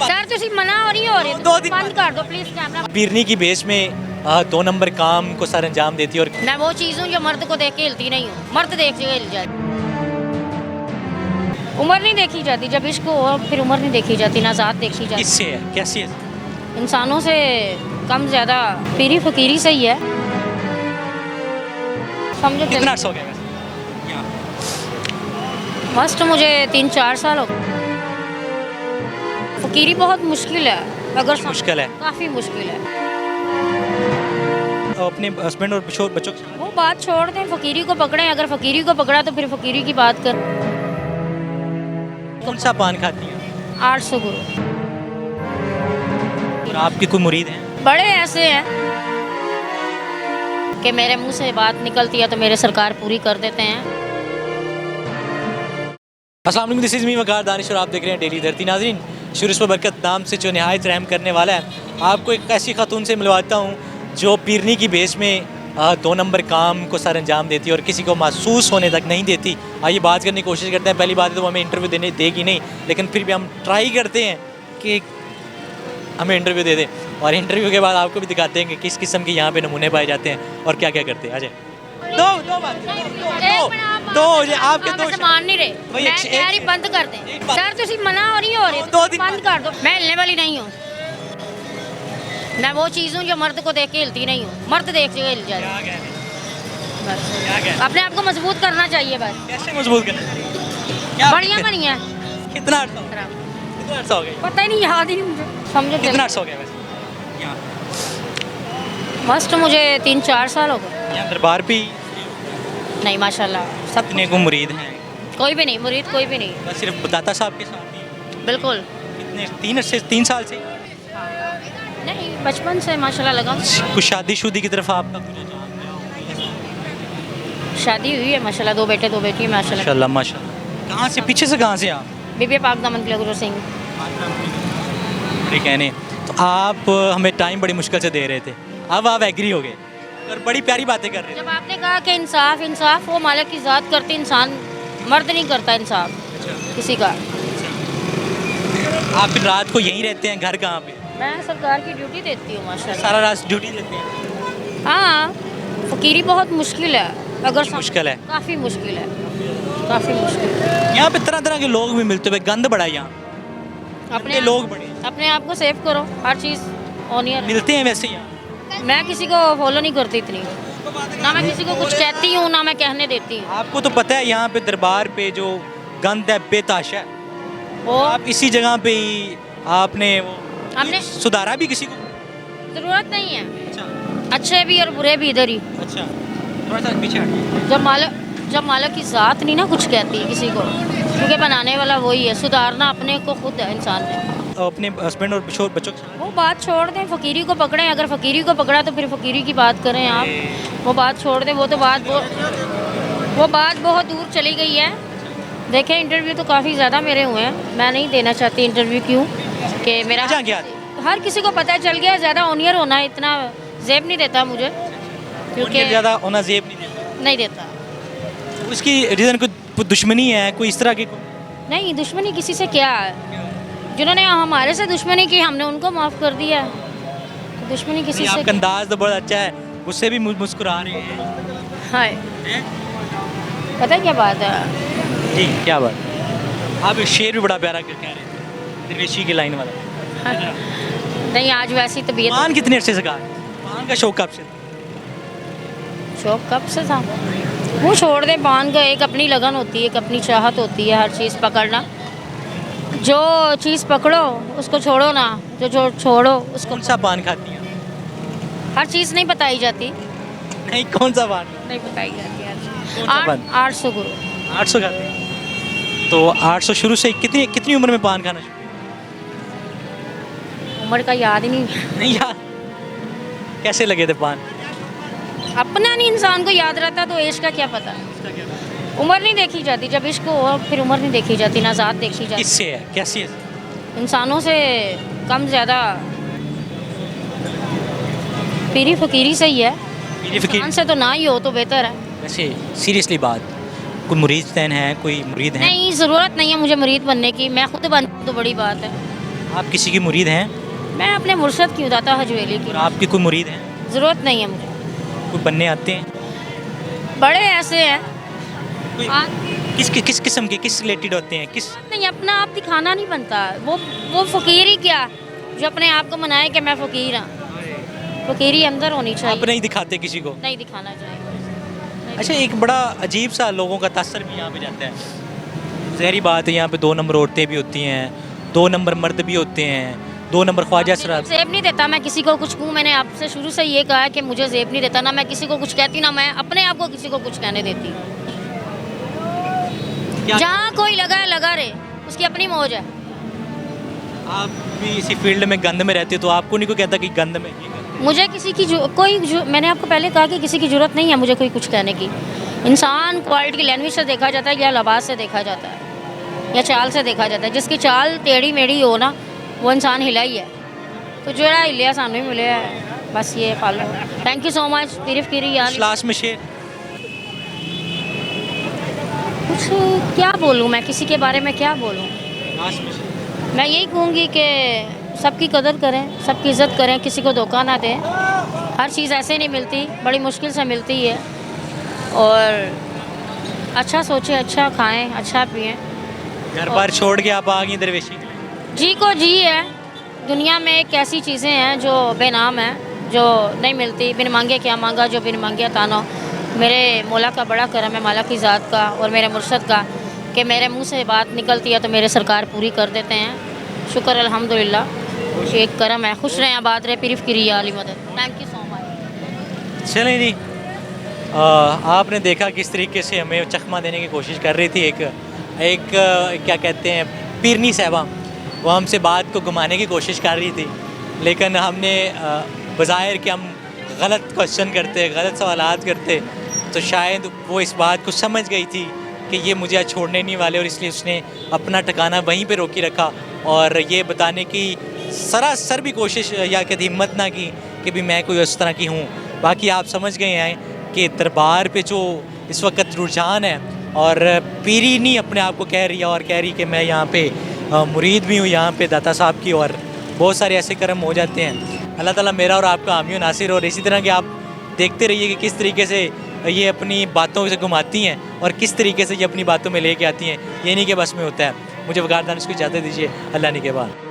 Sir तुसी मना हो रही हो रही दो दिन बंद कर दो प्लीज कैमरा। पीरनी की बेस में 2 नंबर काम को सर अंजाम देती है और मैं वो चीज हूँ जो मर्द को देख के हिलती नहीं हूँ, मर्द देख के हिल जाए। उम्र नहीं देखी जाती, जब इश्क हो फिर उम्र नहीं देखी जाती, ना ज़ात देखी जाती। किससे है, कैसी है? इंसानों से कम ज्यादा पीरी फकीरी से ही है, समझो। कितना अर्सा हो गया वैसे? मस्त मुझे 3-4 साल हो गए। फकीरी बहुत मुश्किल है, अगर मुश्किल है। काफ़ी मुश्किल है। अपने हस्बैंड और बच्चों के साथ वो बात छोड़ दें, फकीरी को पकड़ें। अगर फकीरी को पकड़ा तो फिर फकीरी की बात कर। कौन सा पान खाती हैं? 800 गुरु और आपके कोई मुरीद हैं? बड़े ऐसे हैं कि मेरे मुंह से बात निकलती है तो मेरे सरकार पूरी कर देते हैं। अस्सलाम वालेकुम, दिस इज़ मी वकार दानिश और आप देख रहे हैं डेली धरती। नाज़रीन, शुरू पर बरकत नाम से जो नहायत रहम करने वाला है, आपको एक ऐसी खातून से मिलवाता हूँ जो पीरनी की बेस में 2 नंबर काम को सर अंजाम देती है और किसी को महसूस होने तक नहीं देती। आइए बात करने की कोशिश करते हैं। पहली बात है तो हमें इंटरव्यू देने देगी नहीं, लेकिन फिर भी हम ट्राई करते हैं कि हमें इंटरव्यू दे दें, और इंटरव्यू के बाद आपको भी दिखाते हैं कि किस किस्म के यहाँ पे नमूने पाए जाते हैं और क्या क्या करते हैं। आ जाए दो आपके दो मान नहीं रहे, भाई, मैं कह रही बंद कर दें। सर तुसी मना हो रही हो रही दो दिन बंद कर दो। मैं हिलने वाली नहीं हूँ, मैं वो चीज़ हूँ जो मर्द को देख के हिलती नहीं हूँ, मर्द देख के हिल जाए। बस अपने आप को मजबूत करना चाहिए। बस कैसे मजबूत करना चाहिए? बढ़िया बढ़िया। कितना अर्सा हो गया? पता ही नहीं, याद ही नहीं मुझे, समझो। कितना अर्सा हो गया वैसे? मस्त मुझे 3-4 साल हो गए। यहाँ दरबार भी नहीं माशाल्लाह सब अपने को मुरीद हैं? कोई भी नहीं, मुरीद कोई भी नहीं। बस सिर्फ दाता साहब के साथ ही? बिल्कुल कितने 3 साल से? नहीं, बचपन से माशाल्लाह लगा। कुछ शादी की तरफ आपका शादी हुई है माशाल्लाह, 2 बेटे 2 बेटी है माशाल्लाह। माशाल्लाह माशाल्लाह। कहाँ से, पीछे से कहाँ से आप? बीबी पाक दामन के गुरु सिंह। बड़े कहने तो आप हमें टाइम बड़ी मुश्किल से दे रहे थे, अब आप एग्री हो गए और बड़ी प्यारी बातें कर रहे थे। जब आपने कहा कि इंसाफ इंसाफ वो मालिक की ज़ात करती, इंसान मर्द नहीं करता इंसाफ किसी का। आप फिर रात को यहीं रहते हैं? घर कहाँ पे? मैं सरकार की ड्यूटी देती हूँ माशाल्लाह। सारा रात ड्यूटी देते हैं? हाँ, फकीरी बहुत मुश्किल है, अगर मुश्किल है, काफ़ी मुश्किल है, काफ़ी मुश्किल। यहाँ पे तरह तरह के लोग भी मिलते हुए, गंद बड़ा है यहाँ, अपने लोग बड़े अपने आप को सेव करो, हर चीज़ ऑनियर मिलते हैं वैसे यहाँ। मैं किसी को फॉलो नहीं करती इतनी, ना मैं किसी को कुछ कहती हूँ ना मैं कहने देती हूँ। आपको तो पता है यहाँ पे दरबार पे जो गंद है बेताशा है, वो आप इसी जगह पे ही आपने वो हमने सुधारा भी किसी को? ज़रूरत नहीं है, अच्छा अच्छे भी और बुरे भी इधर ही। अच्छा, थोड़ा सा पीछे हटिए। जब मालिक की ज़ात नहीं ना कुछ कहती किसी को, क्योंकि बनाने वाला वही है, सुधारना अपने को खुद है इंसान ने। अपने हस्बैंड और बच्चों के साथ वो बात छोड़ दें, फकीरी को पकड़ें। अगर फकीरी को पकड़ा तो फिर फकीरी की बात करें आप। वो बात छोड़ दें, वो बात बहुत दूर चली गई है। देखें, इंटरव्यू तो काफ़ी ज़्यादा मेरे हुए हैं, मैं नहीं देना चाहती इंटरव्यू। क्यों कि मेरा हर किसी को पता चल गया, ज़्यादा ऑनियर होना इतना जेब नहीं देता मुझे, क्योंकि ज़्यादा होना जेब नहीं देता। उसकी रीज़न कोई दुश्मनी है, कोई इस तरह की? नहीं, दुश्मनी किसी से क्या है, जिन्होंने हमारे से दुश्मनी की हमने उनको माफ़ कर दिया। तो दुश्मनी किसी से। आपका अंदाज तो बहुत अच्छा है, उससे भी मुस्कुरा रहे हैं। हाय, पता है क्या बात है जी? क्या बात? आप शेर भी बड़ा प्यारा कह रहे थे, दरवेशी की लाइन वाला। नहीं, आज वैसी तबीयत। पान कितने अर्से से कहा? पान का शौक कब से? शौक कब से था? वो छोड़ दे, पान का एक अपनी लगन होती है, एक अपनी चाहत होती है, हर चीज़ पकड़ना। जो चीज़ पकड़ो उसको छोड़ो ना, जो छोड़ो उसको। कौन सा पान खाती हैं? हर चीज़ नहीं बताई जाती। नहीं, कौन सा पान? नहीं बताई जाती हर कौन सा पान? 800 गुरु। 800 खाते हैं? तो 800 शुरू से कितनी उम्र में पान खाना शुरू? उम्र का याद ही नहीं यार, कैसे लगे थे पान? अपना नहीं इंसान को याद रहता तो इश्क का क्या पता। उम्र नहीं देखी जाती, जब इश्क हो फिर उम्र नहीं देखी जाती, ना ज़ात देखी जाती। किससे है, कैसी है? इंसानों से कम ज़्यादा पीरी फकीरी से ही है, इंसान से तो ना ही हो तो बेहतर है। वैसे सीरियसली बात, कोई मुरीद तैन है, कोई मुरीद है? नहीं, ज़रूरत नहीं है मुझे मुरीद बनने की, मैं खुद बन तो बड़ी बात है। आप किसी की मुरीद हैं मैं अपने मुर्शद की दाता हजवेली की। और आपकी कोई मुरीद हैं, ज़रूरत नहीं है मुझे। कोई बनने आते हैं? बड़े ऐसे हैं कोई किस किस्म के, किस रिलेटेड होते हैं, किस? नहीं, अपना आप दिखाना नहीं बनता। वो फ़कीर ही क्या जो अपने आप को मनाए कि मैं फ़कीर हाँ। फ़कीरी अंदर होनी आप चाहिए, नहीं दिखाते किसी को? नहीं दिखाना चाहिए। अच्छा, एक बड़ा अजीब सा लोगों का तासर भी यहाँ पे जाता है। ज़हरी बात है, यहाँ पे 2 नंबर औरतें भी होती हैं, 2 नंबर मर्द भी होते हैं, 2 नंबर ख्वाजा शराब। ज़ेब नहीं देता मैं किसी को कुछ कहूँ। मैंने आपसे शुरू से ये कहा है कि मुझे ज़ेब नहीं देता, ना मैं किसी को कुछ कहती, ना मैं अपने आप को किसी को कुछ कहने देती। जहाँ कोई लगा है लगा रहे, उसकी अपनी मौज है। आप भी इसी फील्ड में गंद में रहते हो, तो आपको नहीं कोई कहता कि गंद में ये करते मुझे किसी की मैंने आपको पहले कहा कि किसी की ज़रूरत नहीं है मुझे कोई कुछ कहने की। इंसान क्वालिटी की लैंग्वेज से देखा जाता है, या लिबास से देखा जाता है, या चाल से देखा जाता है। जिसकी चाल टेढ़ी मेढ़ी हो ना, वो इंसान हिला ही है। तो जो है हिलिया सानू ही मिले है, बस ये follow. Thank you so much. पीरिफ कीरी यार, लास्ट में शेर कुछ क्या बोलूँ मैं, किसी के बारे में क्या बोलूँ। लास्ट में शेर मैं यही कहूँगी कि सबकी कदर करें, सबकी इज़्ज़त करें, किसी को धोखा ना दें। हर चीज़ ऐसे नहीं मिलती, बड़ी मुश्किल से मिलती है। और अच्छा सोचें, अच्छा खाएं, अच्छा पिएं। घर बार छोड़ के आप आ गई दरवेशी के लिए। जी को जी है। दुनिया में एक ऐसी चीज़ें हैं जो बेनाम हैं, जो नहीं मिलती। बिन मांगे क्या मांगा, जो बिन मांगे तानो। मेरे मौला का बड़ा करम है, माला की ज़ात का और मेरे मुर्शद का, कि मेरे मुंह से बात निकलती है तो मेरे सरकार पूरी कर देते हैं। शुक्र अल्हम्दुलिल्लाह, एक करम है। खुश रहें, आबाद रहे, पीरिफ की रिया अली मदद। Thank you so much. चलें जी, आपने देखा किस तरीके से हमें चकमा देने की कोशिश कर रही थी एक क्या कहते हैं पीरनी साहबा। वो हमसे बात को घुमाने की कोशिश कर रही थी, लेकिन हमने बज़ाहिर कि हम गलत क्वेश्चन करते, गलत सवालात करते, तो शायद वो इस बात को समझ गई थी कि ये मुझे आज छोड़ने नहीं वाले, और इसलिए उसने अपना ठिकाना वहीं पे रोकी रखा और ये बताने की सरासर भी कोशिश या कभी हिम्मत ना की कि भी मैं कोई उस तरह की हूँ। बाकी आप समझ गए हैं कि दरबार पे जो इस वक्त रुझान है, और पीरी नहीं अपने आप को कह रही है और कह रही कि मैं यहाँ पे मुरीद भी हूँ यहाँ पे दाता साहब की, और बहुत सारे ऐसे कर्म हो जाते हैं। अल्लाह ताला मेरा और आपका हामी नासिर, और इसी तरह के आप देखते रहिए कि किस तरीके से ये अपनी बातों से घुमाती हैं और किस तरीके से ये अपनी बातों में लेके आती हैं। ये नहीं कि बस में होता है। मुझे वकार दानिश को इजाज़त दीजिए, अल्लाह ने के बाद।